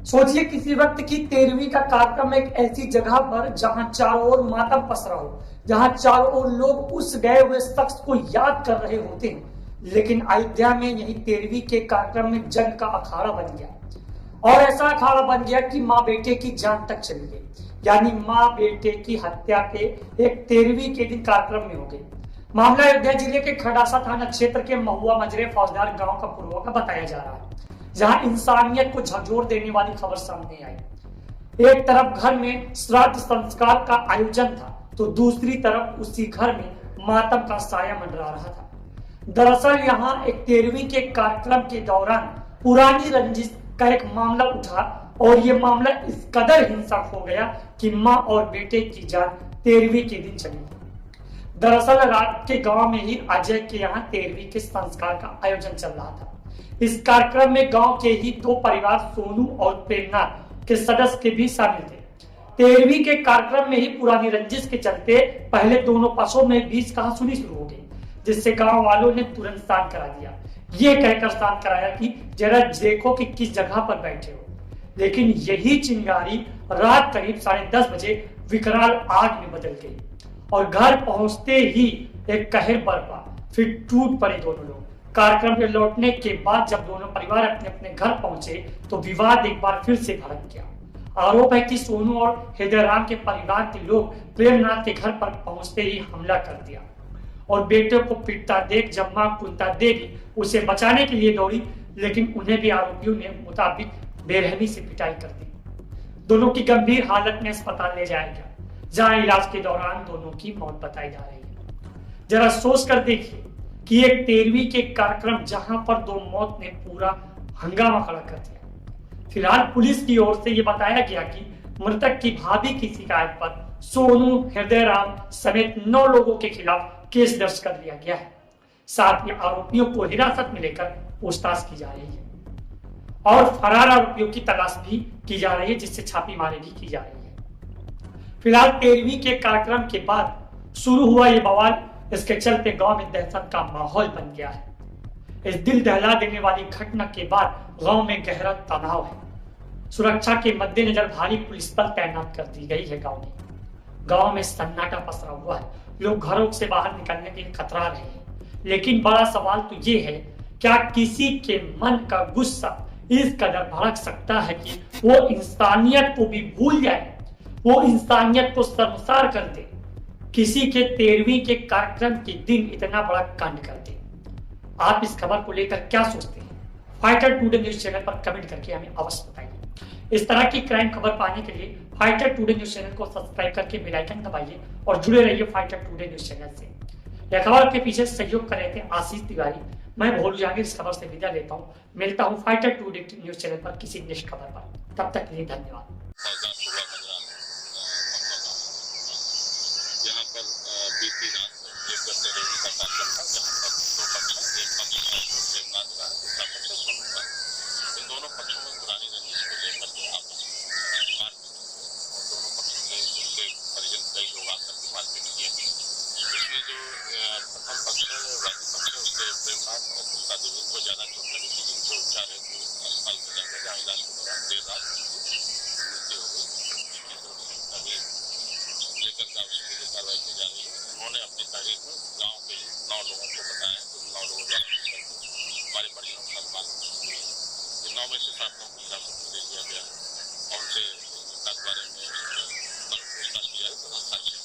सोचिए किसी वक्त की 13वीं का कार्यक्रम एक ऐसी जगह पर जहां चारों ओर मातम पसरा हो, जहां चारों ओर लोग उस गए हुए शख्स को याद कर रहे होते हैं। लेकिन अयोध्या में यही 13वीं के कार्यक्रम में जंग का अखाड़ा बन गया, और ऐसा अखाड़ा बन गया कि माँ बेटे की जान तक चली गई। यानी माँ बेटे की हत्या के एक 13वीं के दिन कार्यक्रम में हो गई। मामला अयोध्या जिले के खड़ासा थाना क्षेत्र के महुआ मजरे फौजदार गांव का पूर्व का बताया जा रहा है, जहां इंसानियत को झकझोर देने वाली खबर सामने आई। एक तरफ घर में श्राद्ध संस्कार का आयोजन था, तो दूसरी तरफ उसी घर में मातम का साया मंडरा रहा था। दरअसल यहाँ एक 13वीं के कार्यक्रम के दौरान पुरानी रंजिश का एक मामला उठा, और ये मामला इस कदर हिंसक हो गया कि माँ और बेटे की जान 13वीं के दिन चली। दरअसल रात के गांव में ही अजय के यहाँ 13वीं के संस्कार का आयोजन चल रहा था। इस कार्यक्रम में गांव के ही दो परिवार सोनू और प्रेरणा के सदस्य के भी शामिल थे। 13वीं के कार्यक्रम में ही पुरानी रंजिश के चलते पहले दोनों पक्षों में बीच कहासुनी शुरू हो गई, जिससे गांव वालों ने तुरंत शांत करा दिया। ये कहकर शांत कराया कि जरा देखो कि किस जगह पर बैठे हो। लेकिन यही चिंगारी रात करीब 10:30 बजे विकराल आग में बदल गई, और घर पहुंचते ही एक कहर बरपा। फिर टूट पड़े दोनों लोग। कार्यक्रम के लौटने के बाद जब दोनों परिवार अपने अपने घर पहुंचे तो विवाद एक बार फिर से भड़क गया। आरोप है कि सोनू और हृदयराम के परिवार के लोग प्रेमनाथ के घर पर पहुंचते ही हमला कर दिया, और बेटे को पीटता देख जब मां कुंता देवी उसे बचाने के लिए दौड़ी, लेकिन उन्हें भी आरोपियों ने मुताबिक बेरहमी से पिटाई कर दी। दोनों की गंभीर हालत में अस्पताल ले जाया गया, जहां इलाज के दौरान दोनों की मौत बताई जा रही है। जरा सोच कर देखिए कि एक 13वीं के कार्यक्रम जहां पर दो मौत ने पूरा हंगामा खड़ा कर दिया। फिलहाल पुलिस की ओर से यह बताया गया कि मृतक की भाभी की शिकायत पर सोनू, हृदयराम समेत 9 लोगों के खिलाफ केस दर्ज कर लिया गया है। साथ ही आरोपियों को हिरासत में लेकर पूछताछ की जा रही है, और फरार आरोपियों की तलाश भी की जा रही है, जिससे छापेमारी भी की जा रही है। फिलहाल 13वीं के कार्यक्रम के बाद शुरू हुआ ये बवाल, इसके चलते गांव में दहशत का माहौल बन गया है। इस दिल दहला देने वाली घटना के बाद गांव में गहरा तनाव है। सुरक्षा के मद्देनजर भारी पुलिस बल तैनात कर दी गई है। गांव में सन्नाटा पसरा हुआ है। लोग घरों से बाहर निकलने के लिए कतरा रहे हैं। लेकिन बड़ा सवाल तो ये है, क्या किसी के मन का गुस्सा इस कदर भड़क सकता है कि वो इंसानियत को भी भूल जाए, वो इंसानियत को शर्मसार कर दे, किसी के 13वीं के कार्यक्रम के दिन इतना बड़ा कांड कर दे। आप इस खबर को लेकर क्या सोचते हैं? फाइटर टुडे न्यूज चैनल पर कमेंट करके हमें अवश्य बताइए। इस तरह की क्राइम खबर पाने के लिए फाइटर टुडे न्यूज चैनल को सब्सक्राइब करके बेल आइकन दबाइए और जुड़े रहिए फाइटर टुडे न्यूज चैनल से। यह खबर के पीछे सहयोग कर रहे थे आशीष तिवारी। मैं भोलू जहांगीर इस खबर से विदा लेता हूँ। मिलता हूँ फाइटर टुडे न्यूज चैनल पर किसी नेक्स्ट खबर पर। तब तक के लिए धन्यवाद। यहाँ पर बीती रात एक 13वीं का कार्यक्रम था, जहाँ पर दो पक्ष हैं। एक पक्ष है जो प्रेमनाथ का, दूसरा पक्ष है सोनू का। इन दोनों पक्षों में पुरानी रंजिश को लेकर के आपस में मारपीट हुई, और दोनों पक्षों के उसके परिजन कई लोग आकर के मारपीट किए। इसमें जो प्रथम पक्ष है, वादी पक्ष है, उसके प्रेमनाथ और कुंता देवी, उनको ज्यादा चोट लगी थी, जिनको उपचार हेतु अस्पताल भेजा गया, जहाँ इलाज के दौरान देर रात मृत्यु हो गई। इनकी तरफ से अभी लेकर के आवश्यक कार्रवाई की जा रही है। उन्होंने अपनी तारीख में गांव के 9 लोगों को बताया, तो 9 लोगों द्वारा हमारे परिजनों के साथ बातचीत हुई है। इन 9 में से 7 लोगों को हिरासत में ले लिया गया है, और उनसे घटना के बारे में पूछताछ की जाए तथा साक्ष्य